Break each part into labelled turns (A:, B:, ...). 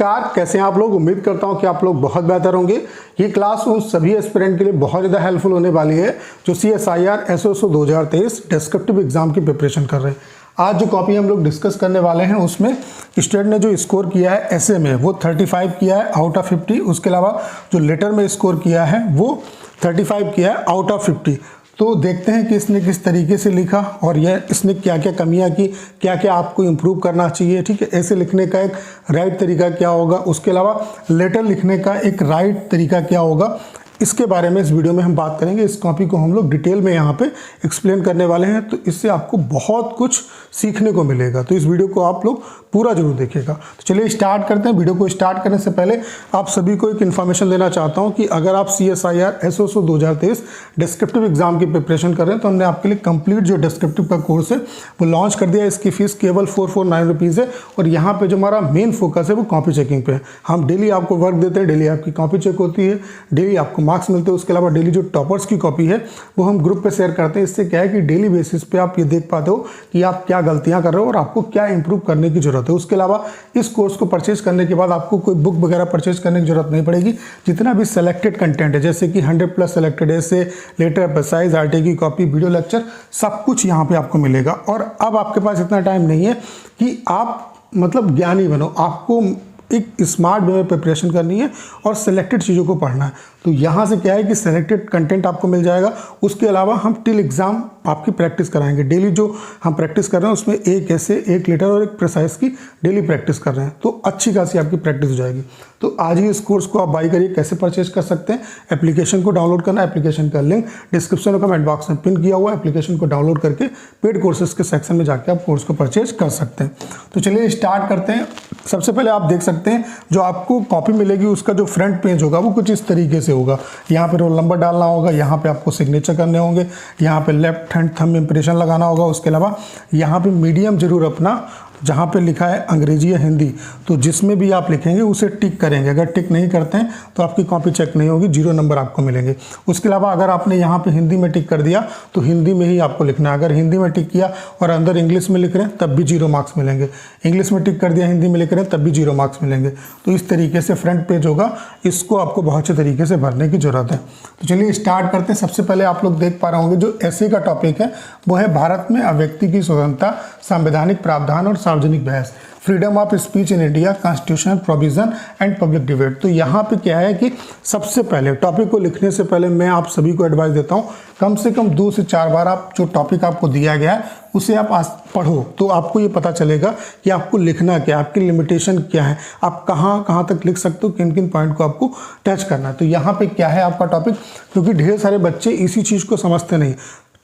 A: नमस्कार, कैसे हैं आप लोग। उम्मीद करता हूं कि आप लोग बहुत बेहतर होंगे। ये क्लास उन सभी एस्पिरेंट के लिए बहुत ज़्यादा हेल्पफुल होने वाली है जो CSIR SSO 2023 डिस्क्रिप्टिव एग्जाम की प्रिपरेशन कर रहे हैं। आज जो कॉपी हम लोग डिस्कस करने वाले हैं उसमें स्टूडेंट ने जो स्कोर किया है ऐसे में वो 35 किया है आउट ऑफ 50। उसके अलावा जो लेटर में स्कोर किया है वो 35 किया है आउट ऑफ 50। तो देखते हैं कि इसने किस तरीके से लिखा और यह इसने क्या क्या कमियां की, क्या क्या आपको इम्प्रूव करना चाहिए। ठीक है, ऐसे लिखने का एक राइट तरीका क्या होगा, उसके अलावा लेटर लिखने का एक राइट तरीका क्या होगा, इसके बारे में इस वीडियो में हम बात करेंगे। इस कॉपी को हम लोग डिटेल में यहाँ पे एक्सप्लेन करने वाले हैं, तो इससे आपको बहुत कुछ सीखने को मिलेगा। तो इस वीडियो को आप लोग पूरा जरूर देखिएगा। तो चलिए स्टार्ट करते हैं। वीडियो को स्टार्ट करने से पहले आप सभी को एक इन्फॉर्मेशन देना चाहता हूँ कि अगर आप CSIR SSO 2023 डिस्क्रिप्टिव एग्जाम की प्रिपरेशन कर रहे हैं तो हमने आपके लिए कंप्लीट जो डिस्क्रिप्टिव का कोर्स है वो लॉन्च कर दिया है। इसकी फीस केवल 449 रुपीज़ है और यहाँ पे जो हमारा मेन फोकस है वो कॉपी चेकिंग पे है। हम डेली आपको वर्क देते हैं, डेली आपकी कॉपी चेक होती है, डेली आपको मार्क्स मिलते हैं। उसके अलावा डेली जो टॉपर्स की कॉपी है वो हम ग्रुप पे शेयर करते हैं। इससे क्या है कि डेली बेसिस पे आप ये देख पाते हो कि आप क्या गलतियां कर रहे हो और आपको क्या इंप्रूव करने की जरूरत है। उसके अलावा इस कोर्स को परचेज करने के बाद आपको कोई बुक वगैरह परचेज करने की जरूरत नहीं पड़ेगी। जितना भी सेलेक्टेड कंटेंट है जैसे कि 100+ सेलेक्टेड ऐसे, लेटर, एक्सरसाइज, RTA की कॉपी, वीडियो लेक्चर, सब कुछ यहाँ पे आपको मिलेगा। और अब आपके पास इतना टाइम नहीं है कि आप मतलब ज्ञानी बनो, आपको एक स्मार्ट वे में प्रिपरेशन करनी है और सिलेक्टेड चीज़ों को पढ़ना है। तो यहाँ से क्या है कि सिलेक्टेड कंटेंट आपको मिल जाएगा। उसके अलावा हम टिल एग्जाम आपकी प्रैक्टिस कराएंगे। डेली जो हम प्रैक्टिस कर रहे हैं उसमें एक ऐसे, एक लेटर और एक प्रिसाइज की डेली प्रैक्टिस कर रहे हैं, तो अच्छी खासी आपकी प्रैक्टिस हो जाएगी। तो आज ही इस कोर्स को आप बाई करिए। कैसे परचेज कर सकते हैं, एप्लीकेशन को डाउनलोड करना। एप्लीकेशन का लिंक डिस्क्रिप्शन और कमेंट बॉक्स में पिन किया हुआ है। एप्लीकेशन को डाउनलोड करके पेड कोर्सेज के सेक्शन में जाकर आप कोर्स को परचेज कर सकते हैं। तो चलिए स्टार्ट करते हैं। सबसे पहले आप देख सकते हैं जो आपको कॉपी मिलेगी उसका जो फ्रंट पेज होगा वो कुछ इस तरीके से होगा। यहाँ पे रोल नंबर डालना होगा, यहाँ पे आपको सिग्नेचर करने होंगे, यहाँ पे लेफ्ट हैंड थंब इंप्रेशन लगाना होगा। उसके अलावा यहाँ पे मीडियम जरूर अपना, जहाँ पे लिखा है अंग्रेजी या हिंदी, तो जिसमें भी आप लिखेंगे उसे टिक करेंगे। अगर टिक नहीं करते हैं तो आपकी कॉपी चेक नहीं होगी, 0 नंबर आपको मिलेंगे। उसके अलावा अगर आपने यहाँ पे हिंदी में टिक कर दिया तो हिंदी में ही आपको लिखना है। अगर हिंदी में टिक किया और अंदर इंग्लिश में लिख रहे हैं तब भी 0 मार्क्स मिलेंगे। इंग्लिश में टिक कर दिया, हिंदी में लिख रहे हैं तब भी 0 मार्क्स मिलेंगे। तो इस तरीके से फ्रंट पेज होगा, इसको आपको बहुत अच्छे तरीके से भरने की जरूरत है। तो चलिए स्टार्ट करते हैं। सबसे पहले आप लोग देख पा रहे होंगे जो ऐसे का टॉपिक है वो है भारत में अव्यक्ति की स्वतंत्रता, संवैधानिक प्रावधान और सार्वजनिक बहस, freedom of speech in India, constitutional provision and public debate. तो यहाँ पे क्या है कि सबसे पहले टॉपिक को लिखने से पहले मैं आप सभी को एडवाइस देता हूँ कम से कम 2 से 4 बार आप जो टॉपिक आपको दिया गया है उसे आप पढ़ो, तो आपको ये पता चलेगा कि आपको लिखना क्या है, आपकी लिमिटेशन क्या है, आप कहाँ कहाँ तक लिख सकते हो, किन किन पॉइंट को आपको टच करना है। तो यहाँ पे क्या है आपका टॉपिक, क्योंकि ढेर सारे बच्चे इसी चीज़ को समझते नहीं।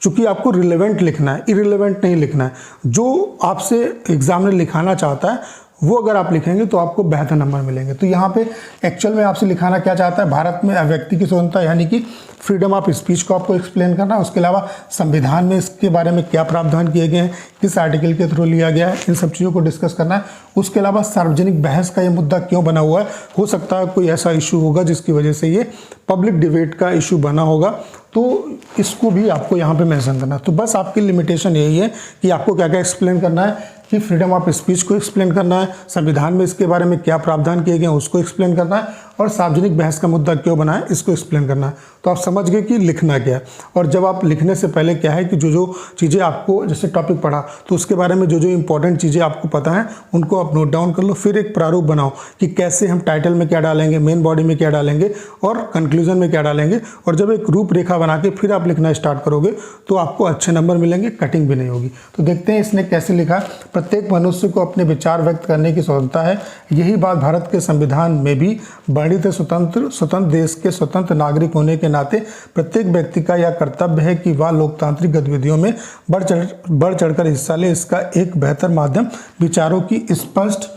A: चूँकि आपको रिलेवेंट लिखना है, इरिलेवेंट नहीं लिखना है। जो आपसे एग्जामिनर लिखाना चाहता है वो अगर आप लिखेंगे तो आपको बेहतर नंबर मिलेंगे। तो यहाँ पे एक्चुअल में आपसे लिखाना क्या चाहता है, भारत में अव्यक्ति की स्वतंत्रता यानी कि फ्रीडम ऑफ स्पीच को आपको एक्सप्लेन करना है। उसके अलावा संविधान में इसके बारे में क्या प्रावधान किए गए हैं, किस आर्टिकल के थ्रू लिया गया है, इन सब चीज़ों को डिस्कस करना है। उसके अलावा सार्वजनिक बहस का ये मुद्दा क्यों बना हुआ है, हो सकता है कोई ऐसा इशू होगा जिसकी वजह से ये पब्लिक डिबेट का इशू बना होगा, तो इसको भी आपको यहाँ पे मेंशन करना है। तो बस आपकी लिमिटेशन यही है कि आपको क्या क्या एक्सप्लेन करना है, कि फ्रीडम ऑफ स्पीच को एक्सप्लेन करना है, संविधान में इसके बारे में क्या प्रावधान किए गए हैं उसको एक्सप्लेन करना है, और सार्वजनिक बहस का मुद्दा क्यों बना है इसको एक्सप्लेन करना है। तो आप समझ गए कि लिखना क्या है। और जब आप लिखने से पहले क्या है कि जो जो चीज़ें आपको, जैसे टॉपिक पढ़ा तो उसके बारे में जो जो इंपॉर्टेंट चीज़ें आपको पता है उनको आप नोट डाउन कर लो। फिर एक प्रारूप बनाओ कि कैसे हम टाइटल में क्या डालेंगे, मेन बॉडी में क्या डालेंगे और कंक्लूजन में क्या डालेंगे। और जब एक रूपरेखा बना के फिर आप लिखना स्टार्ट करोगे तो आपको अच्छे नंबर मिलेंगे, कटिंग भी नहीं होगी। तो देखते हैं इसने कैसे लिखा। प्रत्येक मनुष्य को अपने विचार व्यक्त करने की स्वतंत्रता है। यही बात भारत के संविधान में भी वर्णित स्वतंत्र देश के स्वतंत्र नागरिक होने के नाते प्रत्येक व्यक्ति का यह कर्तव्य है कि वह लोकतांत्रिक गतिविधियों में बढ़ चढ़कर हिस्सा ले। इसका एक बेहतर माध्यम विचारों की स्पष्ट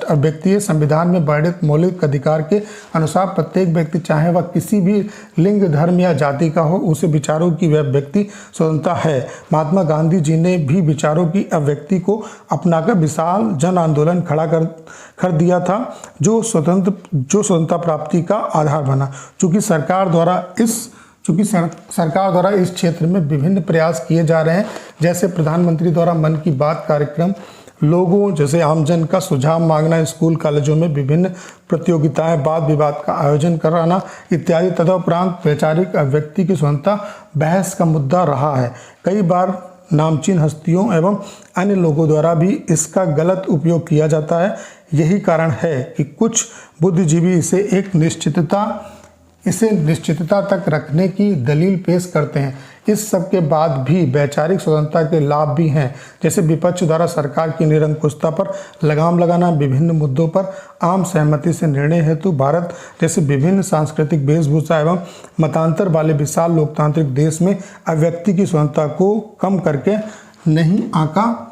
A: अभिव्यक्ति है। संविधान में वर्णित मौलिक अधिकार के अनुसार प्रत्येक व्यक्ति, चाहे वह किसी भी लिंग, धर्म या जाति का हो, उसे विचारों की व्यक्ति स्वतंत्रता है। महात्मा गांधी जी ने भी विचारों की अभिव्यक्ति को अपनाकर विशाल जन आंदोलन खड़ा कर दिया था जो स्वतंत्रता प्राप्ति का आधार बना। चूँकि सरकार द्वारा इस क्षेत्र में विभिन्न प्रयास किए जा रहे हैं, जैसे प्रधानमंत्री द्वारा मन की बात कार्यक्रम लोगों जैसे आमजन का सुझाव मांगना, स्कूल कॉलेजों में विभिन्न प्रतियोगिताएं, वाद विवाद का आयोजन कराना इत्यादि। तदुपरांत वैचारिक अभिव्यक्ति की स्वतंत्रता बहस का मुद्दा रहा है। कई बार नामचीन हस्तियों एवं अन्य लोगों द्वारा भी इसका गलत उपयोग किया जाता है। यही कारण है कि कुछ बुद्धिजीवी इसे निश्चितता तक रखने की दलील पेश करते हैं। इस सब के बाद भी वैचारिक स्वतंत्रता के लाभ भी हैं, जैसे विपक्ष द्वारा सरकार की निरंकुशता पर लगाम लगाना, विभिन्न मुद्दों पर आम सहमति से निर्णय हेतु भारत जैसे विभिन्न सांस्कृतिक वेशभूषा एवं मतांतर वाले विशाल लोकतांत्रिक देश में अभिव्यक्ति की स्वतंत्रता को कम करके नहीं आंका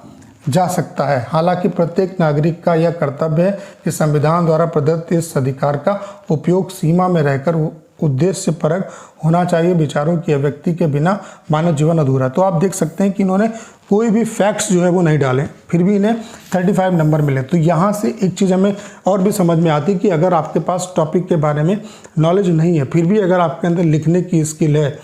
A: जा सकता है। हालांकि प्रत्येक नागरिक का यह कर्तव्य है कि संविधान द्वारा प्रदत्त इस अधिकार का उपयोग सीमा में रहकर उद्देश्य परक होना चाहिए। विचारों की अभिव्यक्ति के बिना मानव जीवन अधूरा। तो आप देख सकते हैं कि इन्होंने कोई भी फैक्ट्स जो है वो नहीं डाले, फिर भी इन्हें 35 नंबर मिले। तो यहाँ से एक चीज़ हमें और भी समझ में आती है कि अगर आपके पास टॉपिक के बारे में नॉलेज नहीं है, फिर भी अगर आपके अंदर लिखने की स्किल है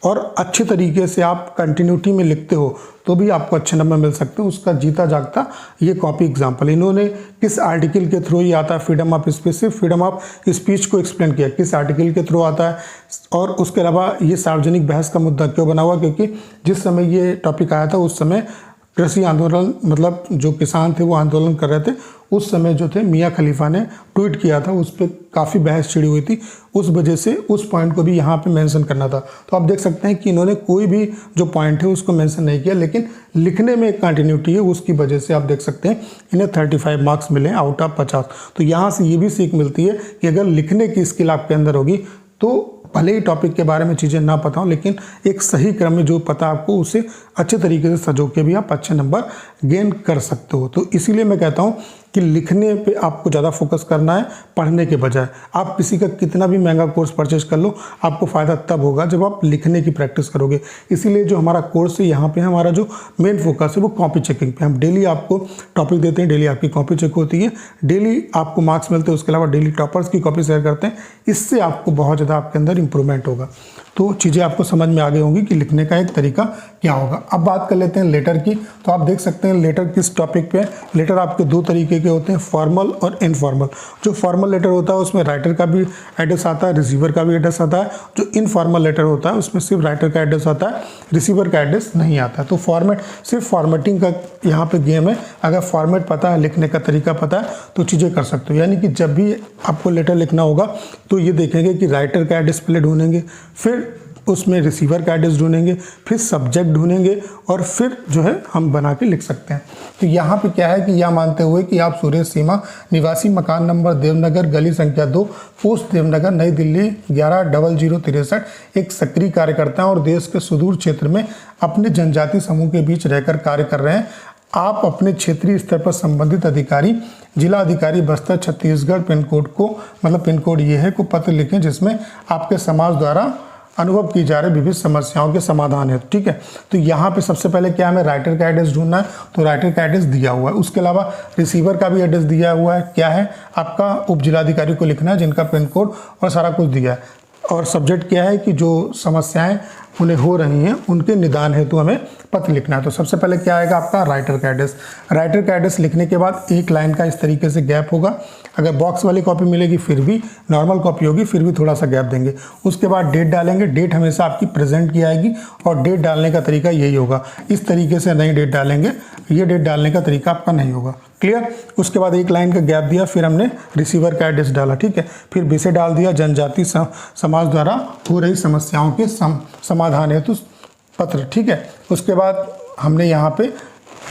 A: और अच्छे तरीके से आप कंटिन्यूटी में लिखते हो तो भी आपको अच्छे नंबर मिल सकते हैं। उसका जीता जागता ये कॉपी एग्जाम्पल। इन्होंने किस आर्टिकल के थ्रू ये आता है, फ्रीडम ऑफ स्पीच, सिर्फ फ्रीडम ऑफ स्पीच को एक्सप्लेन किया, किस आर्टिकल के थ्रू आता है। और उसके अलावा ये सार्वजनिक बहस का मुद्दा क्यों बना हुआ, क्योंकि जिस समय ये टॉपिक आया था उस समय कृषि आंदोलन, मतलब जो किसान थे वो आंदोलन कर रहे थे। उस समय जो थे मियाँ खलीफा ने ट्वीट किया था, उस पर काफ़ी बहस छिड़ी हुई थी, उस वजह से उस पॉइंट को भी यहाँ पे मेंशन करना था। तो आप देख सकते हैं कि इन्होंने कोई भी जो पॉइंट है उसको मेंशन नहीं किया, लेकिन लिखने में एक कंटिन्यूटी है, उसकी वजह से आप देख सकते हैं इन्हें 35 मार्क्स मिले आउट ऑफ 50। तो यहाँ से ये भी सीख मिलती है कि अगर लिखने की स्किल आपके अंदर होगी तो भले ही टॉपिक के बारे में चीज़ें ना पता हो, लेकिन एक सही क्रम में जो पता आपको उसे अच्छे तरीके से सजो के भी आप अच्छे नंबर गेन कर सकते हो। तो इसीलिए मैं कहता हूँ कि लिखने पे आपको ज़्यादा फोकस करना है पढ़ने के बजाय। आप किसी का कितना भी महंगा कोर्स परचेज कर लो, आपको फ़ायदा तब होगा जब आप लिखने की प्रैक्टिस करोगे। इसीलिए जो हमारा कोर्स है यहाँ पे हमारा जो मेन फोकस है वो कॉपी चेकिंग पे। हम डेली आपको टॉपिक देते हैं, डेली आपकी कॉपी चेक होती है, डेली आपको मार्क्स मिलते हैं। उसके अलावा डेली टॉपर्स की कॉपी शेयर करते हैं। इससे आपको बहुत ज़्यादा आपके अंदर इंप्रूवमेंट होगा। तो चीज़ें आपको समझ में आ गई होंगी कि लिखने का एक तरीका क्या होगा। अब बात कर लेते हैं लेटर की। तो आप देख सकते हैं लेटर किस टॉपिक पे है। लेटर आपके दो तरीके के होते हैं, फॉर्मल और इनफॉर्मल। जो फॉर्मल लेटर होता है उसमें राइटर का भी एड्रेस आता है, रिसीवर का भी एड्रेस आता है। जो इनफॉर्मल लेटर होता है उसमें सिर्फ राइटर का एड्रेस आता है, रिसीवर का एड्रेस नहीं आता है। तो फॉर्मेट, सिर्फ फॉर्मेटिंग का यहाँ पे गेम है। अगर फॉर्मेट पता है, लिखने का तरीका पता है तो चीज़ें कर सकते हो। यानी कि जब भी आपको लेटर लिखना होगा तो ये देखेंगे कि राइटर का एड्रेस पहले ढूंढेंगे, फिर उसमें रिसीवर का एड्रेस ढूंढेंगे, फिर सब्जेक्ट ढूंढेंगे और फिर जो है हम बना के लिख सकते हैं। तो यहाँ पे क्या है कि यह मानते हुए कि आप सुरेश सीमा निवासी, मकान नंबर देवनगर, गली संख्या 2, पोस्ट देवनगर, नई दिल्ली 110063, एक सक्रिय कार्यकर्ता हैं और देश के सुदूर क्षेत्र में अपने जनजाति समूह के बीच रहकर कार्य कर रहे हैं। आप अपने क्षेत्रीय स्तर पर संबंधित अधिकारी, जिला अधिकारी बस्तर छत्तीसगढ़ पिन कोड को, मतलब पिन कोड ये है, को पत्र लिखें जिसमें आपके समाज द्वारा अनुभव की जा रही विभिन्न समस्याओं के समाधान है। ठीक है, तो यहाँ पे सबसे पहले क्या हमें राइटर का एड्रेस ढूंढना है, तो राइटर का एड्रेस दिया हुआ है। उसके अलावा रिसीवर का भी एड्रेस दिया हुआ है। क्या है, आपका उप जिलाधिकारी को लिखना है जिनका पिन कोड और सारा कुछ दिया है। और सब्जेक्ट क्या है कि जो समस्याएं उन्हें हो रही हैं उनके निदान हेतु हमें पत्र लिखना है। तो सबसे पहले क्या आएगा आपका राइटर का एड्रेस। राइटर का एड्रेस लिखने के बाद एक लाइन का इस तरीके से गैप होगा। अगर बॉक्स वाली कॉपी मिलेगी फिर भी, नॉर्मल कॉपी होगी फिर भी थोड़ा सा गैप देंगे। उसके बाद डेट डालेंगे। डेट हमेशा आपकी प्रेजेंट की आएगी और डेट डालने का तरीका यही होगा। इस तरीके से नहीं डेट डालेंगे, ये डेट डालने का तरीका आपका नहीं होगा। क्लियर। उसके बाद एक लाइन का गैप दिया, फिर हमने रिसीवर का एड्रेस डाला। ठीक है, फिर विषय डाल दिया, जनजाति समाज द्वारा हो रही समस्याओं के समाधान हेतु पत्र। ठीक है, उसके बाद हमने यहाँ पे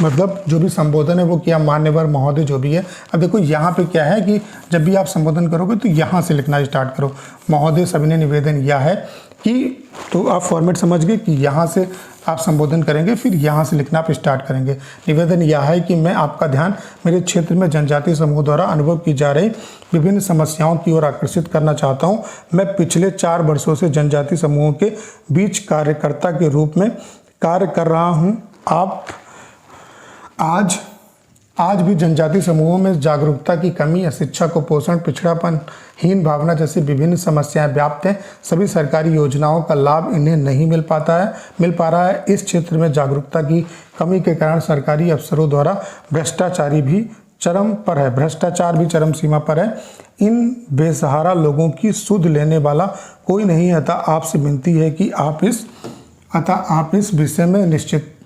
A: मतलब जो भी संबोधन है वो किया, मान्यवर महोदय जो भी है। अब देखो यहाँ पे क्या है कि जब भी आप संबोधन करोगे तो यहाँ से लिखना स्टार्ट करो। महोदय सविनय निवेदन यह है कि, तो आप फॉर्मेट समझ गए कि यहाँ से आप संबोधन करेंगे, फिर यहाँ से लिखना आप स्टार्ट करेंगे। निवेदन यह है कि मैं आपका ध्यान मेरे क्षेत्र में जनजातीय समूह द्वारा अनुभव की जा रही विभिन्न समस्याओं की ओर आकर्षित करना चाहता हूँ। मैं पिछले 4 वर्षों से जनजातीय समूहों के बीच कार्यकर्ता के रूप में कार्य कर रहा हूँ। आप आज आज भी जनजाति समूहों में जागरूकता की कमी, अशिक्षा, कुपोषण, पिछड़ापन, हीन भावना जैसी विभिन्न समस्याएं व्याप्त हैं। सभी सरकारी योजनाओं का लाभ इन्हें नहीं मिल पा रहा है। इस क्षेत्र में जागरूकता की कमी के कारण सरकारी अफसरों द्वारा भ्रष्टाचार भी चरम सीमा पर है। इन बेसहारा लोगों की सुध लेने वाला कोई नहीं। अतः आपसे विनती है कि आप इस विषय में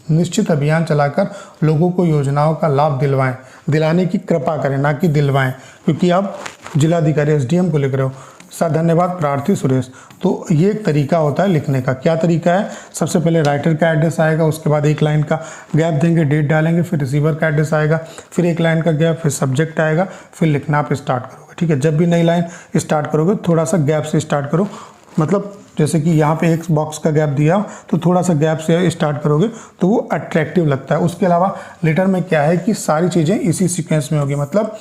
A: निश्चित अभियान चलाकर लोगों को योजनाओं का लाभ दिलाने की कृपा करें, ना कि दिलवाएं, क्योंकि आप जिलाधिकारी एसडीएम को लिख रहे हो। धन्यवाद प्रार्थी सुरेश। तो ये एक तरीका होता है लिखने का। क्या तरीका है? सबसे पहले राइटर का एड्रेस आएगा, उसके बाद एक लाइन का गैप देंगे, डेट डालेंगे, फिर रिसीवर का एड्रेस आएगा, फिर एक लाइन का गैप, फिर सब्जेक्ट आएगा, फिर लिखना आप स्टार्ट करोगे। ठीक है, जब भी नई लाइन स्टार्ट करोगे थोड़ा सा गैप से स्टार्ट करो। मतलब जैसे कि यहाँ पे एक बॉक्स का गैप दिया तो थोड़ा सा गैप से स्टार्ट करोगे तो वो अट्रैक्टिव लगता है। उसके अलावा लेटर में क्या है कि सारी चीज़ें इसी सीक्वेंस में होगी, मतलब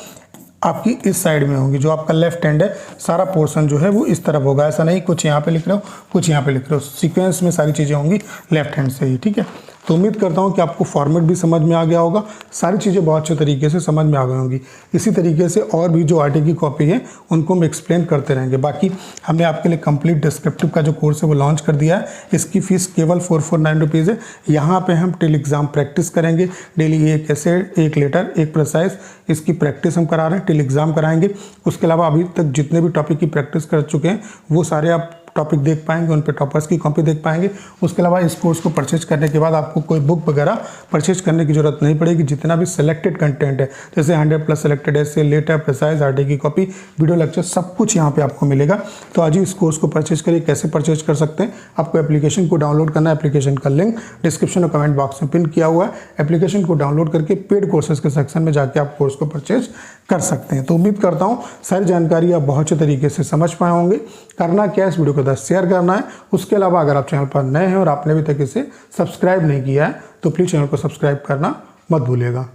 A: आपकी इस साइड में होंगी। जो आपका लेफ्ट हैंड है सारा पोर्शन जो है वो इस तरफ होगा। ऐसा नहीं कुछ यहाँ पे लिख रहे हो कुछ यहाँ पे लिख रहे हो, सीक्वेंस में सारी चीज़ें होंगी लेफ्ट हैंड से ही। ठीक है, तो उम्मीद करता हूँ कि आपको फॉर्मेट भी समझ में आ गया होगा, सारी चीज़ें बहुत अच्छे तरीके से समझ में आ गई होंगी। इसी तरीके से और भी जो आरटी की कॉपी है उनको हम एक्सप्लेन करते रहेंगे। बाकी हमने आपके लिए कंप्लीट डिस्क्रिप्टिव का जो कोर्स है वो लॉन्च कर दिया है। इसकी फ़ीस केवल 449 रुपीज़ है। यहाँ पे हम टिल एग्ज़ाम प्रैक्टिस करेंगे डेली, एक ऐसे एक लेटर एक प्रिसाइज, इसकी प्रैक्टिस हम करा रहे हैं, टिल एग्ज़ाम कराएंगे। उसके अलावा अभी तक जितने भी टॉपिक की प्रैक्टिस कर चुके हैं वो सारे आप टॉपिक देख पाएंगे, उन पे टॉपर्स की कॉपी देख पाएंगे। उसके अलावा इस कोर्स को परचेज करने के बाद आपको कोई बुक वगैरह परचेज करने की जरूरत नहीं पड़ेगी। जितना भी सिलेक्टेड कंटेंट है जैसे 100+ सिलेक्टेड ऐसे, लेटर, प्रिसाइज, आरटी की कॉपी, वीडियो लेक्चर, सब कुछ यहाँ पे आपको मिलेगा। तो आज ही इस कोर्स को परचेज करिए। कैसे परचेज कर सकते हैं? आपको एप्लीकेशन को डाउनलोड करना है। एप्लीकेशन का लिंक डिस्क्रिप्शन और कमेंट बॉक्स में पिन किया हुआ है। एप्लीकेशन को डाउनलोड करके पेड कोर्सेज के सेक्शन में जाके आप कोर्स को परचेज कर सकते हैं। तो उम्मीद करता हूँ सारी जानकारी आप बहुत अच्छे तरीके से समझ पाए होंगे। करना क्या है, इस वीडियो को शेयर करना है। उसके अलावा अगर आप चैनल पर नए हैं और आपने अभी तक इसे सब्सक्राइब नहीं किया है तो प्लीज़ चैनल को सब्सक्राइब करना मत भूलिएगा।